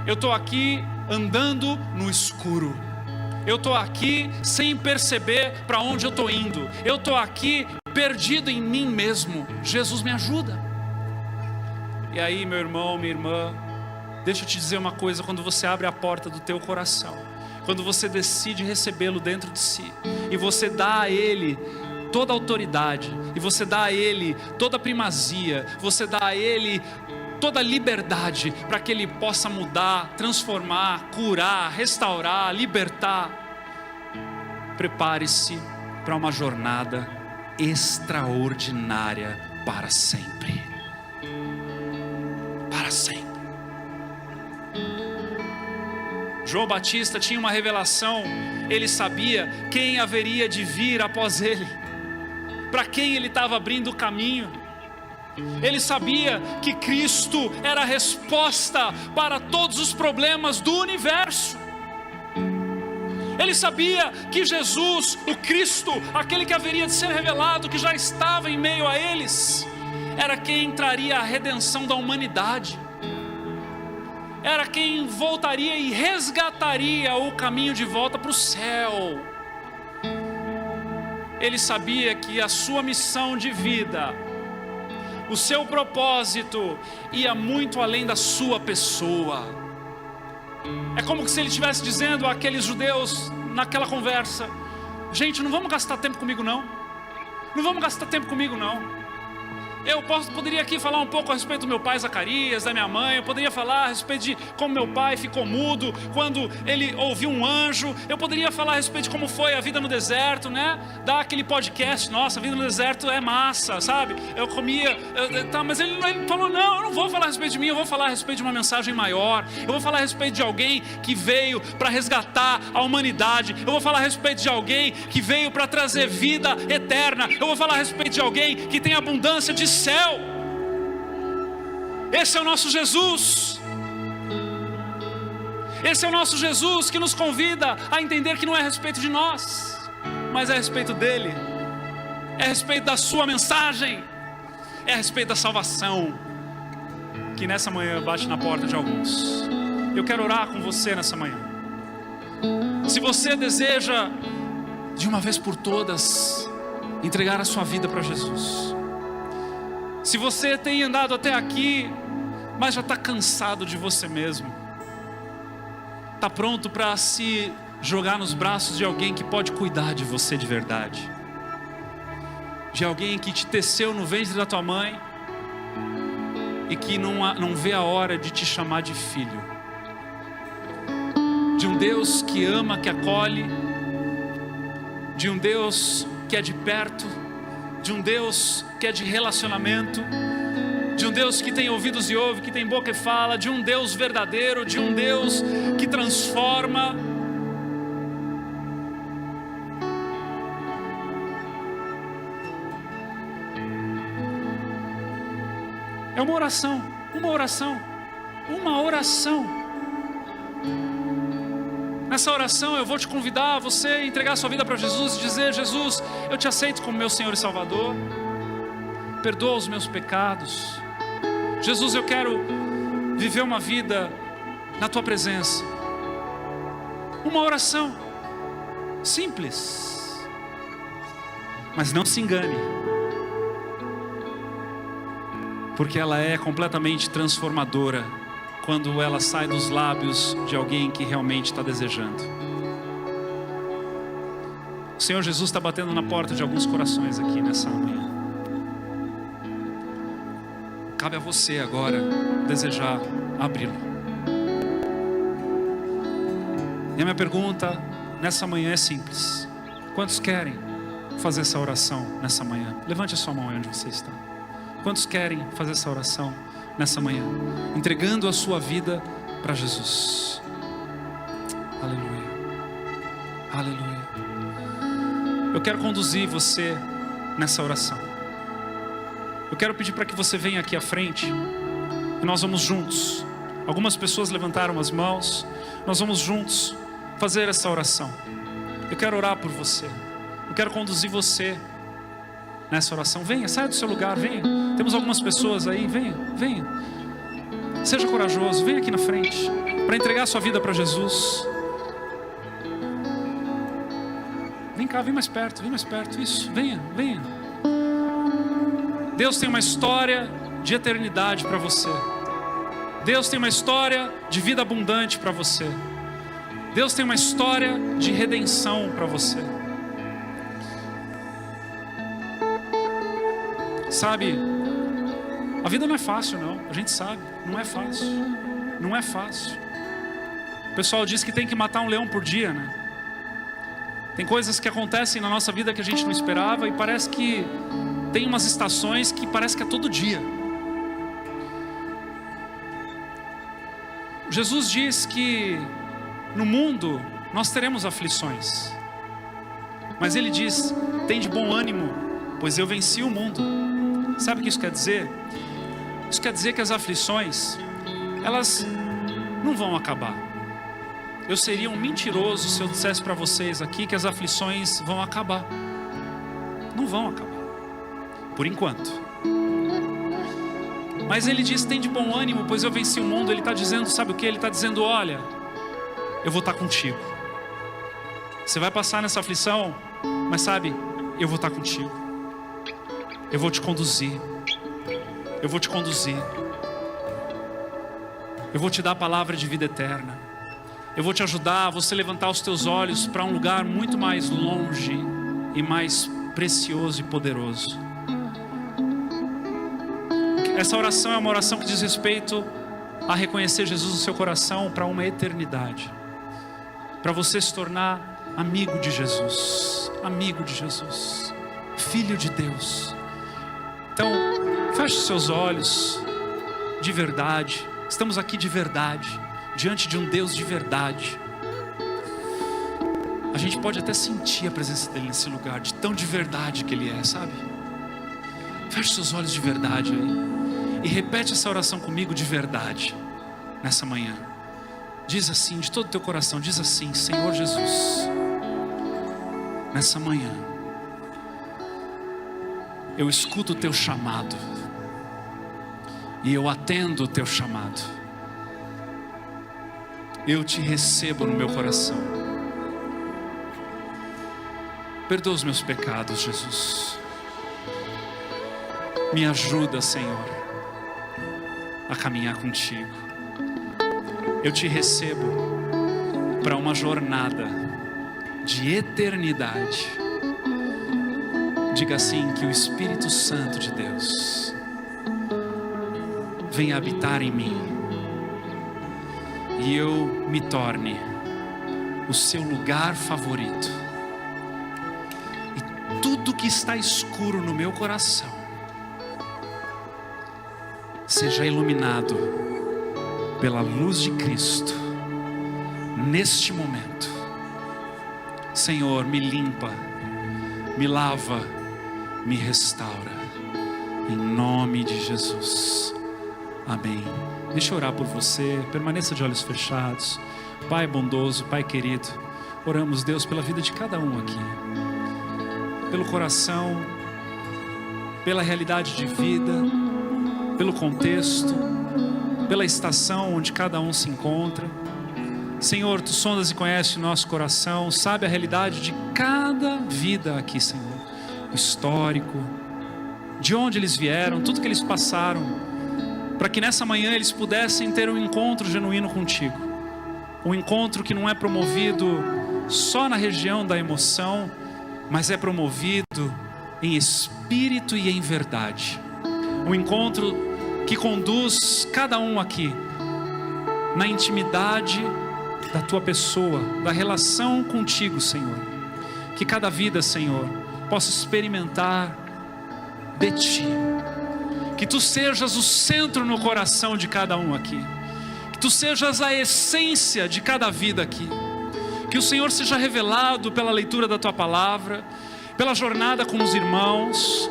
Eu estou aqui andando no escuro. Eu estou aqui sem perceber para onde eu estou indo. Eu estou aqui perdido em mim mesmo. Jesus, me ajuda. E aí, meu irmão, minha irmã, deixa eu te dizer uma coisa: quando você abre a porta do teu coração, quando você decide recebê-lo dentro de si, e você dá a Ele toda a autoridade, e você dá a Ele toda a primazia, você dá a Ele toda a liberdade para que Ele possa mudar, transformar, curar, restaurar, libertar, prepare-se para uma jornada extraordinária para sempre. Para sempre. João Batista tinha uma revelação. Ele sabia quem haveria de vir após ele, para quem ele estava abrindo o caminho. Ele sabia que Cristo era a resposta para todos os problemas do universo. Ele sabia que Jesus, o Cristo, aquele que haveria de ser revelado, que já estava em meio a eles, era quem traria a redenção da humanidade. Era quem voltaria e resgataria o caminho de volta para o céu. Ele sabia que a sua missão de vida, o seu propósito, ia muito além da sua pessoa. É como se ele estivesse dizendo àqueles judeus naquela conversa: gente, não vamos gastar tempo comigo não. Não vamos gastar tempo comigo não. Eu poderia aqui falar um pouco a respeito do meu pai Zacarias, da minha mãe. Eu poderia falar a respeito de como meu pai ficou mudo quando ele ouviu um anjo. Eu poderia falar a respeito de como foi a vida no deserto, né? Dar aquele podcast: nossa, a vida no deserto é massa, sabe? Eu comia, mas ele falou: não, eu não vou falar a respeito de mim. Eu vou falar a respeito de uma mensagem maior. Eu vou falar a respeito de alguém que veio para resgatar a humanidade. Eu vou falar a respeito de alguém que veio para trazer vida eterna. Eu vou falar a respeito de alguém que tem abundância de céu. Esse é o nosso Jesus. Esse é o nosso Jesus que nos convida a entender que não é a respeito de nós, mas é a respeito dele. É a respeito da sua mensagem. É a respeito da salvação que nessa manhã bate na porta de alguns. Eu quero orar com você nessa manhã. Se você deseja de uma vez por todas entregar a sua vida para Jesus, se você tem andado até aqui, mas já está cansado de você mesmo, está pronto para se jogar nos braços de alguém que pode cuidar de você de verdade, de alguém que te teceu no ventre da tua mãe e que não vê a hora de te chamar de filho, de um Deus que ama, que acolhe, de um Deus que é de perto, de um Deus que é de relacionamento, de um Deus que tem ouvidos e ouve, que tem boca e fala, de um Deus verdadeiro, de um Deus que transforma. É uma oração, uma oração, uma oração. Nessa oração eu vou te convidar a você entregar a sua vida para Jesus e dizer: Jesus, eu te aceito como meu Senhor e Salvador. Perdoa os meus pecados. Jesus, eu quero viver uma vida na tua presença. Uma oração simples, mas não se engane, porque ela é completamente transformadora quando ela sai dos lábios de alguém que realmente está desejando. O Senhor Jesus está batendo na porta de alguns corações aqui nessa manhã. Cabe a você agora desejar abri-lo. E a minha pergunta nessa manhã é simples: quantos querem fazer essa oração nessa manhã? Levante a sua mão aí onde você está. Quantos querem fazer essa oração nessa manhã, entregando a sua vida para Jesus? Aleluia, aleluia. Eu quero conduzir você nessa oração. Eu quero pedir para que você venha aqui à frente e nós vamos juntos. Algumas pessoas levantaram as mãos. Nós vamos juntos fazer essa oração. Eu quero orar por você. Eu quero conduzir você nessa oração. Venha, saia do seu lugar, venha. Temos algumas pessoas aí, venha, venha. Seja corajoso, venha aqui na frente para entregar a sua vida para Jesus. Vem cá, vem mais perto, isso, venha, venha. Deus tem uma história de eternidade para você. Deus tem uma história de vida abundante para você. Deus tem uma história de redenção para você. Sabe, a vida não é fácil não, a gente sabe, não é fácil, não é fácil. O pessoal diz que tem que matar um leão por dia, né? Tem coisas que acontecem na nossa vida que a gente não esperava e parece que tem umas estações que parece que é todo dia. Jesus diz que no mundo nós teremos aflições, mas Ele diz: tem de bom ânimo, pois eu venci o mundo. Sabe o que isso quer dizer? Isso quer dizer que as aflições, elas não vão acabar. Eu seria um mentiroso se eu dissesse para vocês aqui que as aflições vão acabar. Não vão acabar, por enquanto. Mas Ele diz: tem de bom ânimo, pois eu venci o mundo. Ele está dizendo, sabe o que? Ele está dizendo: olha, eu vou estar contigo. Você vai passar nessa aflição, mas sabe, eu vou estar contigo. Eu vou te conduzir. Eu vou te conduzir. Eu vou te dar a palavra de vida eterna. Eu vou te ajudar a você levantar os teus olhos para um lugar muito mais longe e mais precioso e poderoso. Essa oração é uma oração que diz respeito a reconhecer Jesus no seu coração para uma eternidade. Para você se tornar amigo de Jesus, filho de Deus. Então, feche os seus olhos de verdade. Estamos aqui de verdade, diante de um Deus de verdade. A gente pode até sentir a presença dele nesse lugar, de tão de verdade que ele é, sabe? Feche seus olhos de verdade aí e repete essa oração comigo de verdade nessa manhã. Diz assim, de todo o teu coração, diz assim: Senhor Jesus, nessa manhã eu escuto o teu chamado e eu atendo o teu chamado. Eu te recebo no meu coração. Perdoa os meus pecados, Jesus. Me ajuda, Senhor, a caminhar contigo. Eu te recebo para uma jornada de eternidade. Diga assim: que o Espírito Santo de Deus venha habitar em mim e eu me torne o seu lugar favorito. E tudo que está escuro no meu coração seja iluminado pela luz de Cristo neste momento. Senhor, me limpa, me lava, me restaura, em nome de Jesus, amém. Deixa eu orar por você, permaneça de olhos fechados. Pai bondoso, Pai querido, oramos, Deus, pela vida de cada um aqui, pelo coração, pela realidade de vida, pelo contexto, pela estação onde cada um se encontra. Senhor, Tu sondas e conheces o nosso coração, sabe a realidade de cada vida aqui, Senhor, o histórico, de onde eles vieram, tudo que eles passaram, para que nessa manhã eles pudessem ter um encontro genuíno contigo. Um encontro que não é promovido só na região da emoção, mas é promovido em espírito e em verdade. Um encontro que conduz cada um aqui na intimidade da tua pessoa, da relação contigo, Senhor. Que cada vida, Senhor, possa experimentar de ti. Que tu sejas o centro no coração de cada um aqui. Que tu sejas a essência de cada vida aqui. Que o Senhor seja revelado pela leitura da tua palavra, pela jornada com os irmãos,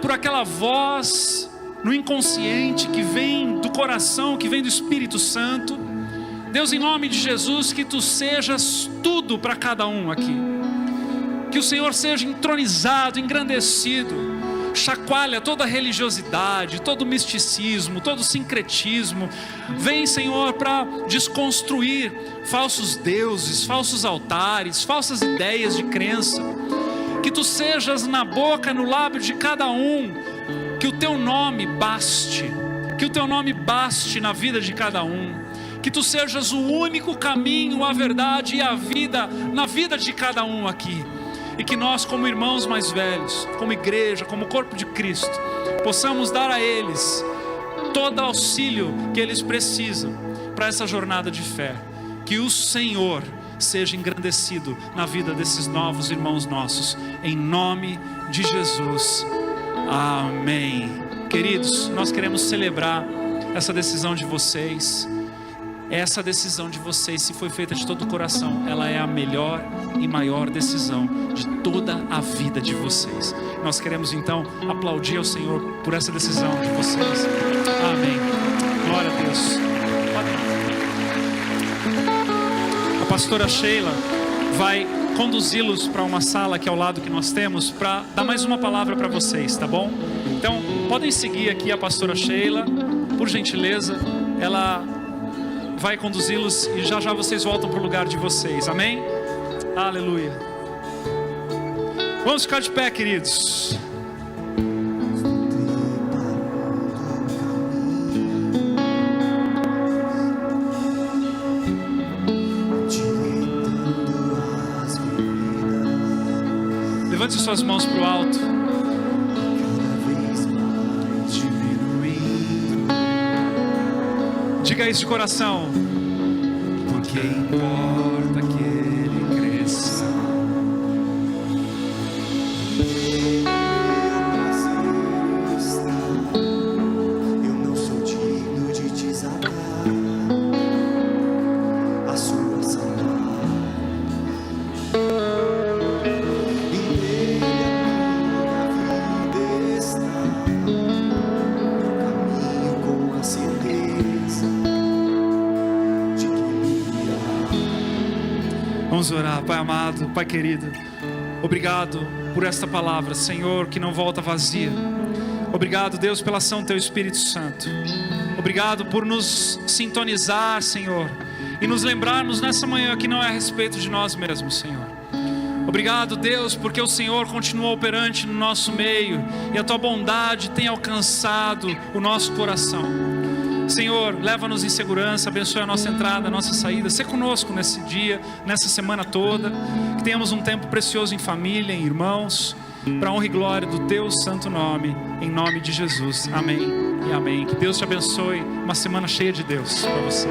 por aquela voz no inconsciente que vem do coração, que vem do Espírito Santo. Deus, em nome de Jesus, que tu sejas tudo para cada um aqui. Que o Senhor seja entronizado, engrandecido. Chacoalha toda a religiosidade, todo o misticismo, todo o sincretismo. Vem, Senhor, para desconstruir falsos deuses, falsos altares, falsas ideias de crença. Que tu sejas na boca, no lábio de cada um. Que o teu nome baste. Que o teu nome baste na vida de cada um. Que tu sejas o único caminho, a verdade e a vida na vida de cada um aqui. E que nós, como irmãos mais velhos, como igreja, como corpo de Cristo, possamos dar a eles todo auxílio que eles precisam para essa jornada de fé. Que o Senhor seja engrandecido na vida desses novos irmãos nossos, em nome de Jesus, amém. Queridos, nós queremos celebrar essa decisão de vocês. Essa decisão de vocês, se foi feita de todo o coração, ela é a melhor e maior decisão de toda a vida de vocês. Nós queremos então aplaudir ao Senhor por essa decisão de vocês. Amém. Glória a Deus. A pastora Sheila vai conduzi-los para uma sala aqui ao lado que nós temos, para dar mais uma palavra para vocês, tá bom? Então, podem seguir aqui a pastora Sheila, por gentileza. Ela vai conduzi-los e já já vocês voltam para o lugar de vocês, amém? Aleluia. Vamos ficar de pé, queridos. Levante suas mãos para o alto. Diga isso de coração. Porque importa que ele cresça. Eu não sou digno de desatar a sua sandália. Em ele a minha vida está. Caminho com a certeza de que me virá. Vamos orar. Pai amado, Pai querido, obrigado por esta palavra, Senhor, que não volta vazia. Obrigado, Deus, pela ação do Teu Espírito Santo. Obrigado por nos sintonizar, Senhor, e nos lembrarmos nessa manhã que não é a respeito de nós mesmos, Senhor. Obrigado, Deus, porque o Senhor continua operante no nosso meio e a Tua bondade tem alcançado o nosso coração. Senhor, leva-nos em segurança, abençoe a nossa entrada, a nossa saída. Sê conosco nesse dia, nessa semana toda. Que tenhamos um tempo precioso em família, em irmãos, para a honra e glória do Teu santo nome, em nome de Jesus. Amém e amém. Que Deus te abençoe. Uma semana cheia de Deus para você.